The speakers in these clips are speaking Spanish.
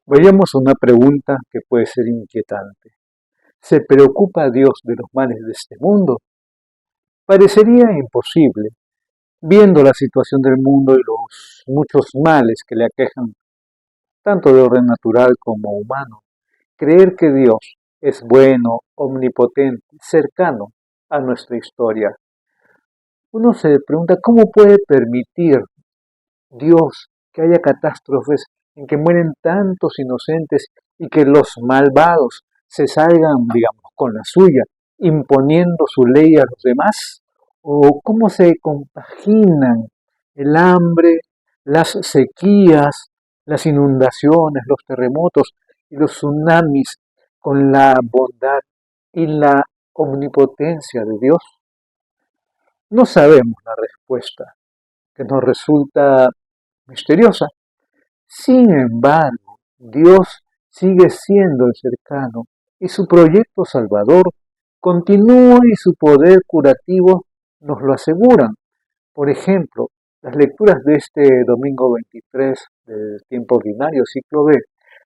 Veamos una pregunta que puede ser inquietante. ¿Se preocupa Dios de los males de este mundo? Parecería imposible, viendo la situación del mundo y los muchos males que le aquejan, tanto de orden natural como humano. Creer que Dios es bueno, omnipotente, cercano a nuestra historia. Uno se pregunta cómo puede permitir Dios que haya catástrofes en que mueren tantos inocentes y que los malvados se salgan, digamos, con la suya, imponiendo su ley a los demás, o cómo se compaginan el hambre, las sequías, las inundaciones, los terremotos y los tsunamis con la bondad y la omnipotencia de Dios. No sabemos la respuesta, que nos resulta misteriosa. Sin embargo, Dios sigue siendo el cercano y su proyecto salvador continúa y su poder curativo nos lo aseguran. Por ejemplo, las lecturas de este domingo 23 del tiempo ordinario, ciclo B,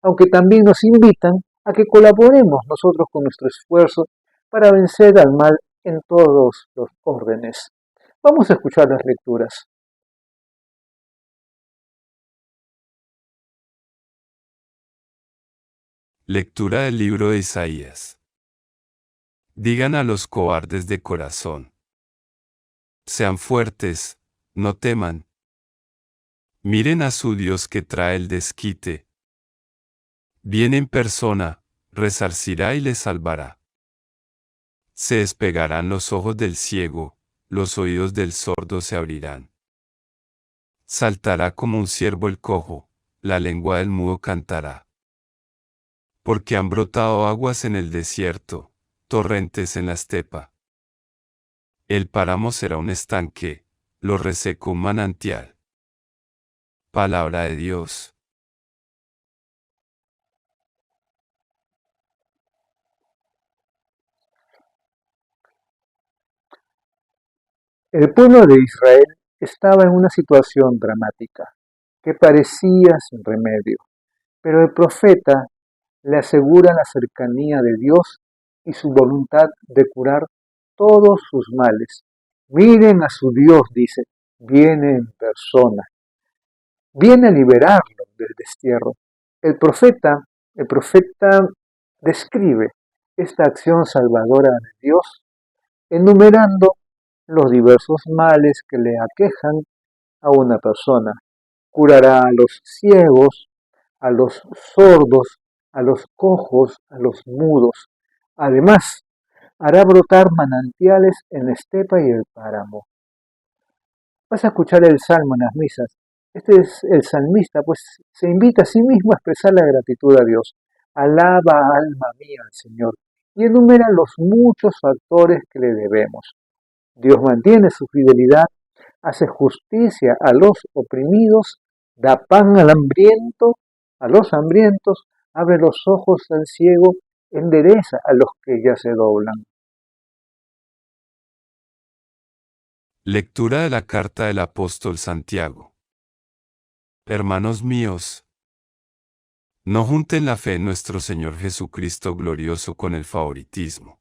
aunque también nos invitan a que colaboremos nosotros con nuestro esfuerzo para vencer al mal en todos los órdenes. Vamos a escuchar las lecturas. Lectura del libro de Isaías. Digan a los cobardes de corazón: sean fuertes, no teman. Miren a su Dios que trae el desquite. Viene en persona, resarcirá y les salvará. Se despegarán los ojos del ciego, los oídos del sordo se abrirán. Saltará como un ciervo el cojo, la lengua del mudo cantará. Porque han brotado aguas en el desierto, torrentes en la estepa. El páramo será un estanque, lo reseco un manantial. Palabra de Dios. El pueblo de Israel estaba en una situación dramática que parecía sin remedio, pero el profeta le asegura la cercanía de Dios y su voluntad de curar todos sus males. Miren a su Dios, dice, viene en persona, viene a liberarlo del destierro. El profeta, el profeta describe esta acción salvadora de Dios enumerando los diversos males que le aquejan a una persona. Curará a los ciegos, a los sordos, a los cojos, a los mudos. Además, hará brotar manantiales en la estepa y el páramo. Vas a escuchar el salmo en las misas. Este es el salmista, pues se invita a sí mismo a expresar la gratitud a Dios. Alaba, alma mía, al Señor, y enumera los muchos factores que le debemos. Dios mantiene su fidelidad, hace justicia a los oprimidos, da pan al hambriento, a los hambrientos, abre los ojos al ciego, endereza a los que ya se doblan. Lectura de la carta del apóstol Santiago. Hermanos míos, no junten la fe en nuestro Señor Jesucristo glorioso con el favoritismo.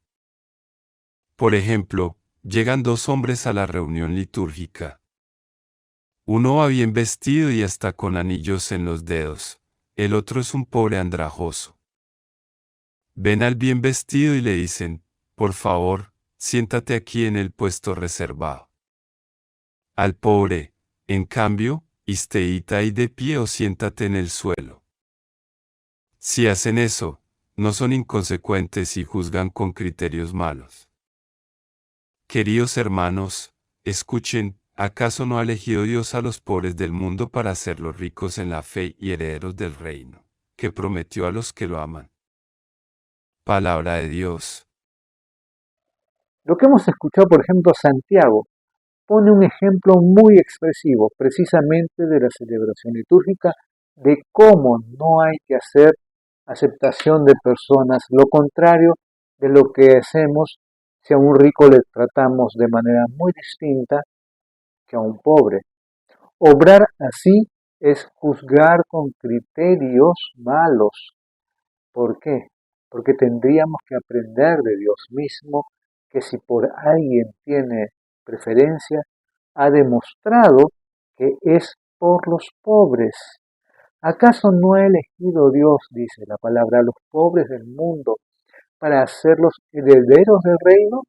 Por ejemplo, llegan dos hombres a la reunión litúrgica. Uno va bien vestido y está con anillos en los dedos, el otro es un pobre andrajoso. Ven al bien vestido y le dicen: por favor, siéntate aquí en el puesto reservado. Al pobre, en cambio, isteíta ahí de pie o siéntate en el suelo. Si hacen eso, no son inconsecuentes y juzgan con criterios malos. Queridos hermanos, escuchen, ¿acaso no ha elegido Dios a los pobres del mundo para hacerlos ricos en la fe y herederos del reino, que prometió a los que lo aman? Palabra de Dios. Lo que hemos escuchado, por ejemplo, Santiago, pone un ejemplo muy expresivo precisamente de la celebración litúrgica, de cómo no hay que hacer aceptación de personas, lo contrario de lo que hacemos si a un rico le tratamos de manera muy distinta que a un pobre. Obrar así es juzgar con criterios malos. ¿Por qué? Porque tendríamos que aprender de Dios mismo que si por alguien tiene preferencia, ha demostrado que es por los pobres. ¿Acaso no ha elegido Dios, dice la palabra, a los pobres del mundo para hacerlos herederos del reino?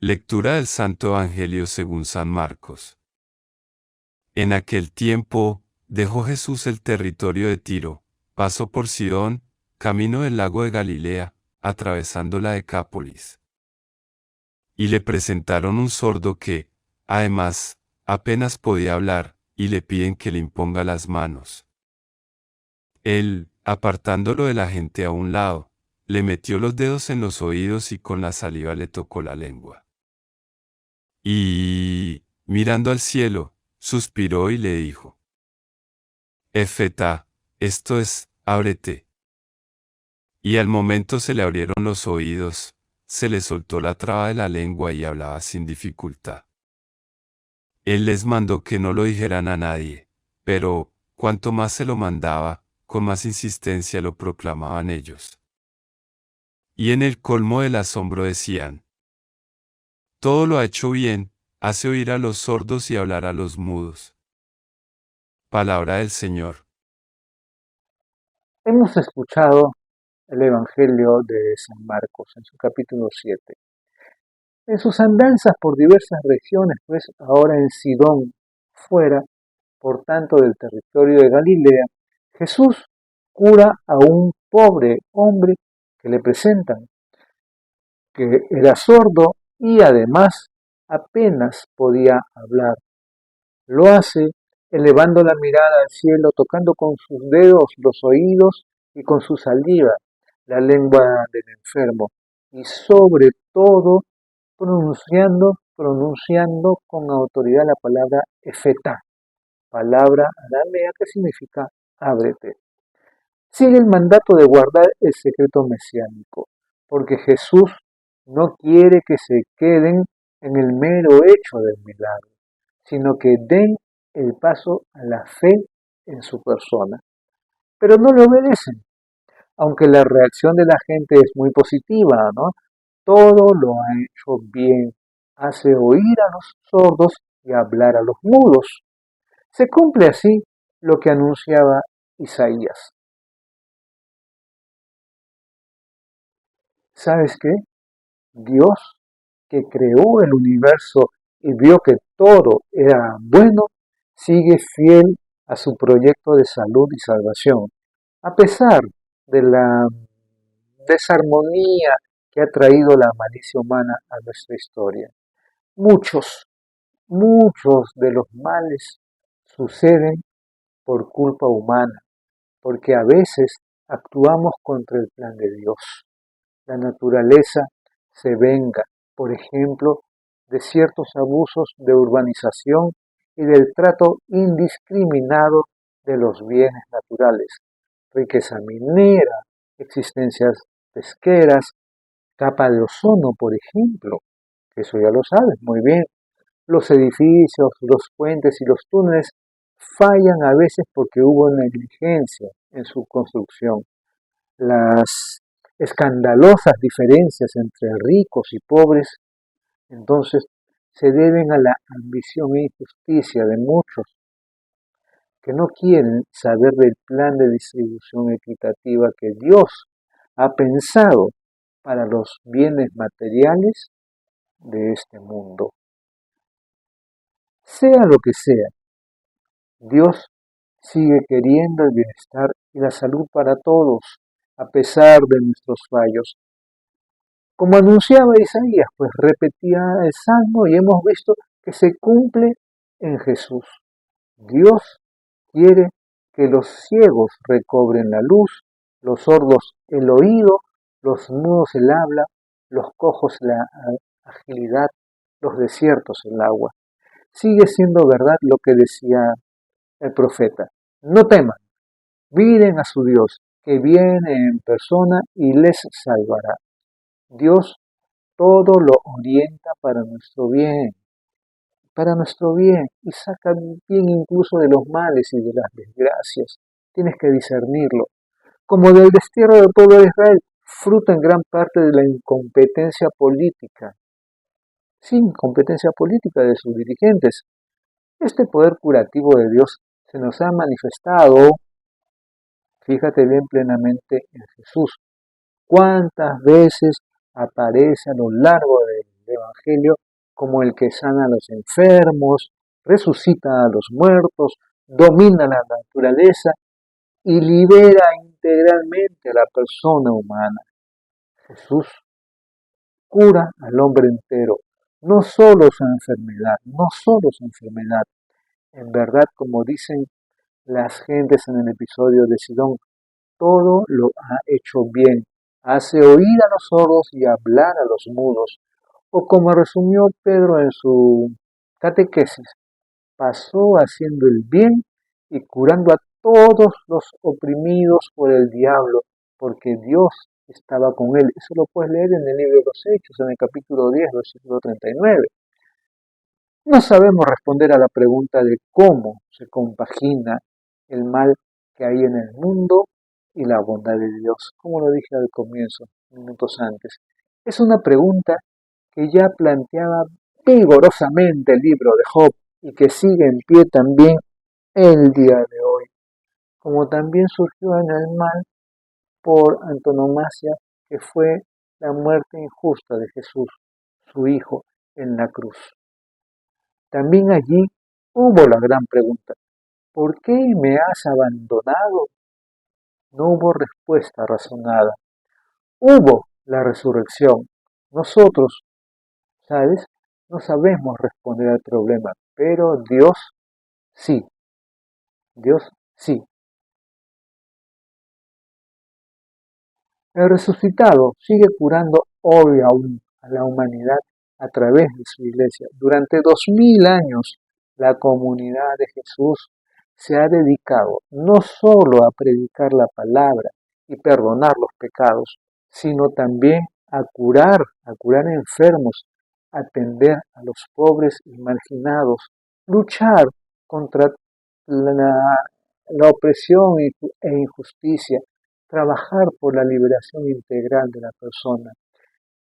Lectura del Santo Evangelio según San Marcos. En aquel tiempo, dejó Jesús el territorio de Tiro, pasó por Sidón, camino del lago de Galilea, atravesando la Decápolis. Y le presentaron un sordo que, además, apenas podía hablar, y le piden que le imponga las manos. Él, apartándolo de la gente a un lado, le metió los dedos en los oídos y con la saliva le tocó la lengua. Y, mirando al cielo, suspiró y le dijo: Efetá, esto es, ábrete. Y al momento se le abrieron los oídos, se le soltó la traba de la lengua y hablaba sin dificultad. Él les mandó que no lo dijeran a nadie, pero, cuanto más se lo mandaba, con más insistencia lo proclamaban ellos. Y en el colmo del asombro decían: todo lo ha hecho bien, hace oír a los sordos y hablar a los mudos. Palabra del Señor. Hemos escuchado el Evangelio de San Marcos en su capítulo 7. En sus andanzas por diversas regiones, pues ahora en Sidón, fuera, por tanto, del territorio de Galilea, Jesús cura a un pobre hombre que le presentan, que era sordo y además apenas podía hablar. Lo hace elevando la mirada al cielo, tocando con sus dedos los oídos y con su saliva la lengua del enfermo y sobre todo pronunciando con autoridad la palabra efetá, palabra aramea que significa ábrete. Sigue el mandato de guardar el secreto mesiánico, porque Jesús no quiere que se queden en el mero hecho del milagro, sino que den el paso a la fe en su persona. Pero no le obedecen, aunque la reacción de la gente es muy positiva, ¿no? Todo lo ha hecho bien, hace oír a los sordos y hablar a los mudos. Se cumple así lo que anunciaba Isaías. ¿Sabes qué? Dios, que creó el universo y vio que todo era bueno, sigue fiel a su proyecto de salud y salvación, a pesar de la desarmonía que ha traído la malicia humana a nuestra historia. Muchos, muchos de los males suceden por culpa humana, porque a veces actuamos contra el plan de Dios. La naturaleza se venga, por ejemplo, de ciertos abusos de urbanización y del trato indiscriminado de los bienes naturales, riqueza minera, existencias pesqueras, capa de ozono, por ejemplo, que eso ya lo sabes muy bien. Los edificios, los puentes y los túneles fallan a veces porque hubo negligencia en su construcción. Las escandalosas diferencias entre ricos y pobres, entonces, se deben a la ambición e injusticia de muchos que no quieren saber del plan de distribución equitativa que Dios ha pensado para los bienes materiales de este mundo. Sea lo que sea, Dios sigue queriendo el bienestar y la salud para todos, a pesar de nuestros fallos. Como anunciaba Isaías, pues repetía el Salmo y hemos visto que se cumple en Jesús. Dios quiere que los ciegos recobren la luz, los sordos el oído, los mudos el habla, los cojos la agilidad, los desiertos el agua. Sigue siendo verdad lo que decía el profeta. No teman, miren a su Dios, que viene en persona y les salvará. Dios todo lo orienta para nuestro bien. para nuestro bien y saca bien incluso de los males y de las desgracias. Tienes que discernirlo. Como del destierro del pueblo de Israel, fruto en gran parte de la incompetencia política. Sí, incompetencia política de sus dirigentes. Este poder curativo de Dios se nos ha manifestado, fíjate bien, plenamente en Jesús. ¿Cuántas veces aparece a lo largo del Evangelio como el que sana a los enfermos, resucita a los muertos, domina la naturaleza y libera integralmente a la persona humana? Jesús cura al hombre entero, no solo su enfermedad, no solo su enfermedad. En verdad, como dicen las gentes en el episodio de Sidón, todo lo ha hecho bien. Hace oír a los sordos y hablar a los mudos. O como resumió Pedro en su catequesis, pasó haciendo el bien y curando a todos los oprimidos por el diablo, porque Dios estaba con él. Eso lo puedes leer en el libro de los Hechos, en el capítulo 10, versículo 39. No sabemos responder a la pregunta de cómo se compagina el mal que hay en el mundo y la bondad de Dios, como lo dije al comienzo, minutos antes. Es una pregunta que ya planteaba vigorosamente el libro de Job y que sigue en pie también el día de hoy, como también surgió en el mal por antonomasia, que fue la muerte injusta de Jesús, su Hijo, en la cruz. También allí hubo la gran pregunta: ¿por qué me has abandonado? No hubo respuesta razonada. Hubo la resurrección. Nosotros, ¿sabes? No sabemos responder al problema, pero Dios sí. Dios sí. El resucitado sigue curando hoy aún a la humanidad a través de su iglesia. Durante 2000 años, la comunidad de Jesús se ha dedicado no solo a predicar la palabra y perdonar los pecados, sino también a curar enfermos, atender a los pobres y marginados, luchar contra la opresión e injusticia, trabajar por la liberación integral de la persona.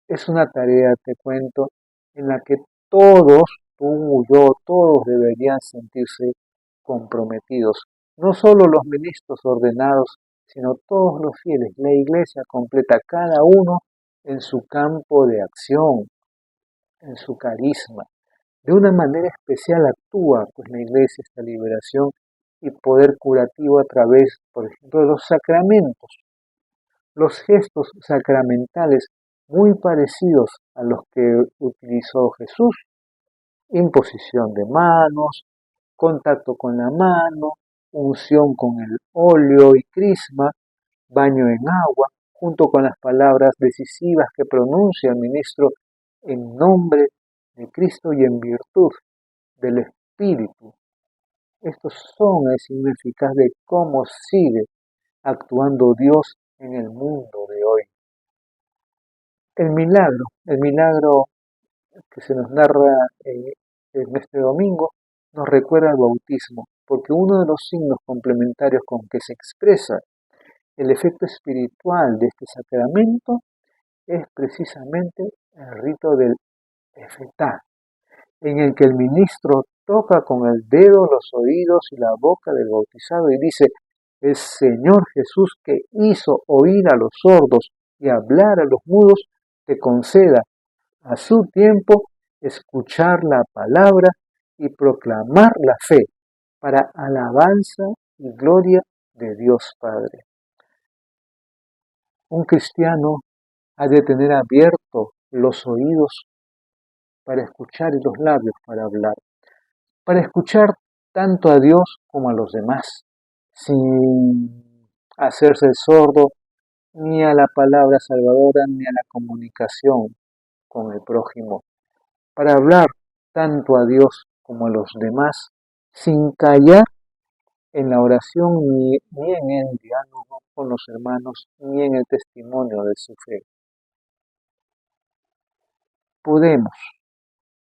Es una tarea, te cuento, en la que todos, tú, yo, todos deberían sentirse comprometidos. No solo los ministros ordenados, sino todos los fieles. La iglesia completa, cada uno en su campo de acción, en su carisma. De una manera especial actúa pues la iglesia esta liberación y poder curativo a través, por ejemplo, de los sacramentos. Los gestos sacramentales muy parecidos a los que utilizó Jesús: imposición de manos, contacto con la mano, unción con el óleo y crisma, baño en agua, junto con las palabras decisivas que pronuncia el ministro en nombre de Cristo y en virtud del Espíritu. Estos son el significado de cómo sigue actuando Dios en el mundo de hoy. El milagro que se nos narra en este domingo, nos recuerda al bautismo, porque uno de los signos complementarios con que se expresa el efecto espiritual de este sacramento es precisamente el rito del efetá, en el que el ministro toca con el dedo los oídos y la boca del bautizado y dice: el Señor Jesús, que hizo oír a los sordos y hablar a los mudos, te conceda a su tiempo escuchar la palabra y proclamar la fe para alabanza y gloria de Dios Padre. Un cristiano ha de tener abiertos los oídos para escuchar y los labios para hablar, para escuchar tanto a Dios como a los demás, sin hacerse el sordo ni a la palabra salvadora ni a la comunicación con el prójimo, para hablar tanto a Dios como a los demás, sin callar en la oración ni en el diálogo con los hermanos, ni en el testimonio de su fe. Podemos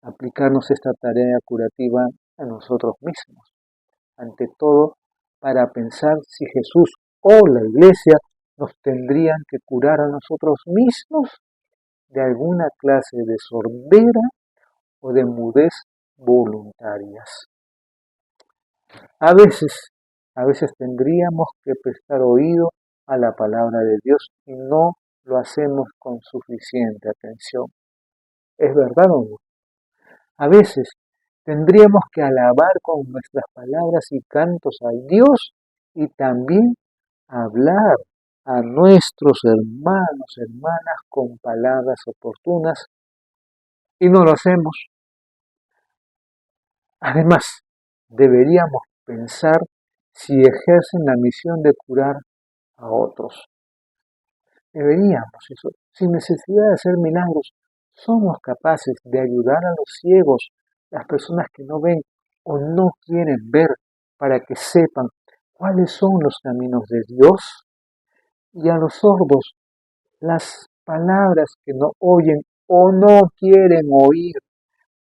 aplicarnos esta tarea curativa a nosotros mismos. Ante todo, para pensar si Jesús o la Iglesia nos tendrían que curar a nosotros mismos de alguna clase de sordera o de mudez voluntarias. A veces tendríamos que prestar oído a la palabra de Dios y no lo hacemos con suficiente atención. ¿Es verdad o no? A veces tendríamos que alabar con nuestras palabras y cantos a Dios y también hablar a nuestros hermanas con palabras oportunas y no lo hacemos. Además, deberíamos pensar si ejercen la misión de curar a otros. Deberíamos eso, sin necesidad de hacer milagros. Somos capaces de ayudar a los ciegos, las personas que no ven o no quieren ver, para que sepan cuáles son los caminos de Dios. Y a los sordos, las palabras que no oyen o no quieren oír,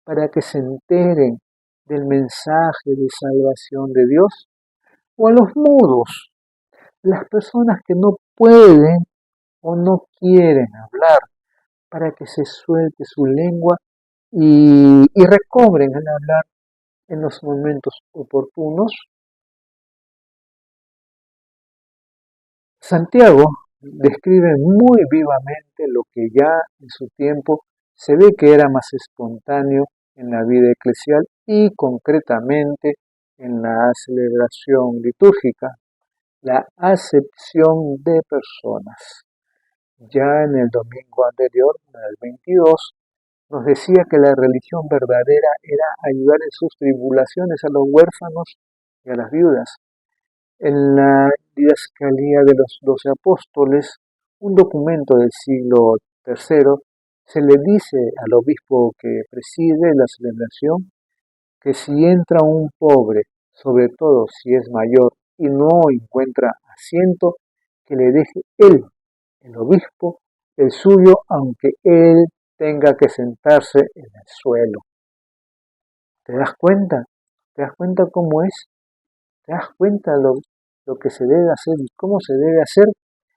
para que se enteren del mensaje de salvación de Dios. O a los mudos, las personas que no pueden o no quieren hablar, para que se suelte su lengua y recobren el hablar en los momentos oportunos. Santiago describe muy vivamente lo que ya en su tiempo se ve que era más espontáneo en la vida eclesial y concretamente en la celebración litúrgica, la acepción de personas. Ya en el domingo anterior, el 22, nos decía que la religión verdadera era ayudar en sus tribulaciones a los huérfanos y a las viudas. En la Didascalía de los 12 Apóstoles, un documento del siglo III, se le dice al obispo que preside la celebración que si entra un pobre, sobre todo si es mayor y no encuentra asiento, que le deje él, el obispo, el suyo, aunque él tenga que sentarse en el suelo. ¿Te das cuenta? ¿Te das cuenta cómo es? ¿Te das cuenta lo que se debe hacer y cómo se debe hacer?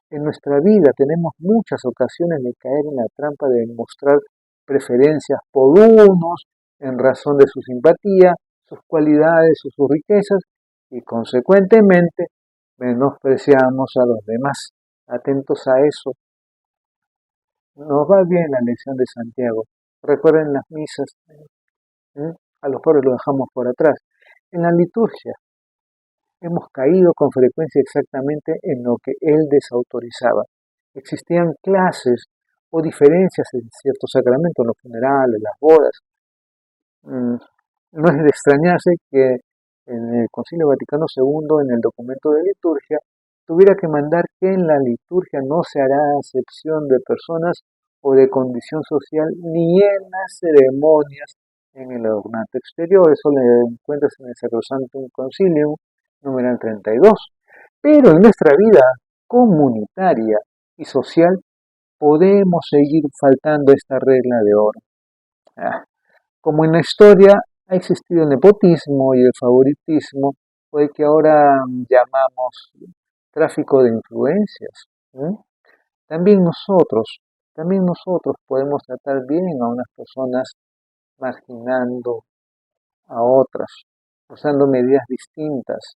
En nuestra vida tenemos muchas ocasiones de caer en la trampa de mostrar preferencias por unos en razón de su simpatía, sus cualidades o sus riquezas y consecuentemente menospreciamos a los demás. Atentos a eso. Nos va bien la lección de Santiago. Recuerden las misas, a los pobres lo dejamos por atrás. En la liturgia hemos caído con frecuencia exactamente en lo que él desautorizaba. Existían clases o diferencias en ciertos sacramentos, en los funerales, las bodas. No es de extrañarse que en el Concilio Vaticano II, en el documento de liturgia, tuviera que mandar que en la liturgia no se hará acepción de personas o de condición social ni en las ceremonias en el ornato exterior. Eso lo encuentras en el Sacrosanctum Concilium, numeral 32. Pero en nuestra vida comunitaria y social podemos seguir faltando esta regla de oro. Como en la historia ha existido el nepotismo y el favoritismo, o el que ahora llamamos tráfico de influencias. También nosotros podemos tratar bien a unas personas marginando a otras, usando medidas distintas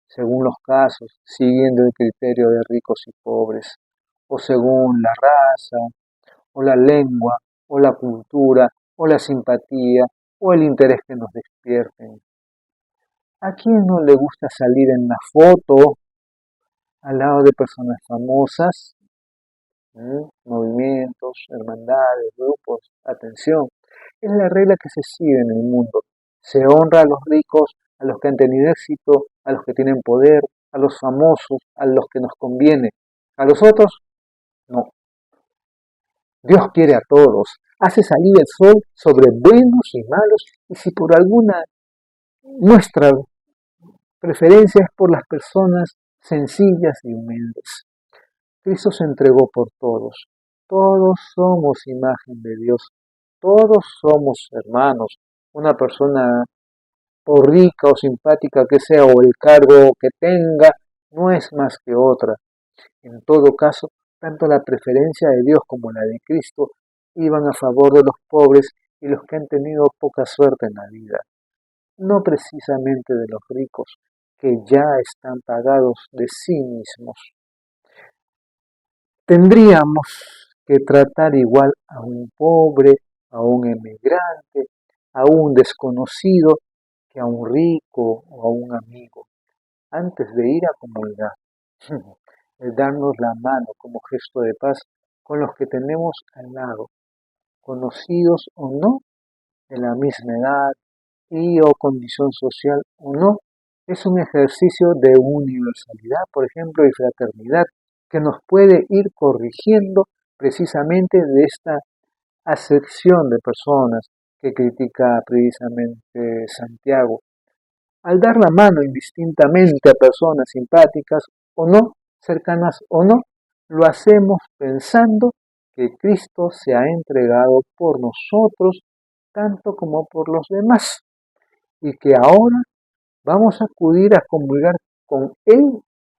según los casos, siguiendo el criterio de ricos y pobres, o según la raza, o la lengua, o la cultura, o la simpatía, o el interés que nos despierten. ¿A quién no le gusta salir en la foto al lado de personas famosas? Movimientos, hermandades, grupos, atención. Es la regla que se sigue en el mundo. Se honra a los ricos, a los que han tenido éxito, a los que tienen poder, a los famosos, a los que nos conviene. A los otros, no. Dios quiere a todos. Hace salir el sol sobre buenos y malos. Y si por alguna nuestra preferencia es por las personas sencillas y humildes. Cristo se entregó por todos. Todos somos imagen de Dios. Todos somos hermanos. Una persona, por rica o simpática que sea, o el cargo que tenga, no es más que otra. En todo caso, tanto la preferencia de Dios como la de Cristo iban a favor de los pobres y los que han tenido poca suerte en la vida, no precisamente de los ricos, que ya están pagados de sí mismos. Tendríamos que tratar igual a un pobre, a un emigrante, a un desconocido, que a un rico o a un amigo, antes de ir a comulgar. El darnos la mano como gesto de paz con los que tenemos al lado, conocidos o no, de la misma edad y o condición social o no, es un ejercicio de universalidad, por ejemplo, y fraternidad, que nos puede ir corrigiendo precisamente de esta acepción de personas que critica precisamente Santiago. Al dar la mano indistintamente a personas simpáticas o no, cercanas o no, lo hacemos pensando que Cristo se ha entregado por nosotros tanto como por los demás y que ahora vamos a acudir a comulgar con Él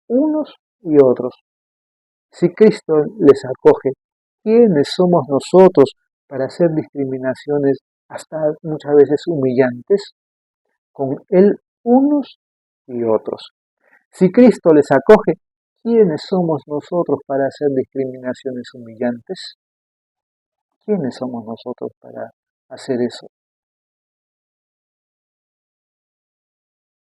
unos y otros. Si Cristo les acoge, ¿quiénes somos nosotros para hacer discriminaciones hasta muchas veces humillantes? Con Él unos y otros. Si Cristo les acoge, ¿quiénes somos nosotros para hacer discriminaciones humillantes? ¿Quiénes somos nosotros para hacer eso?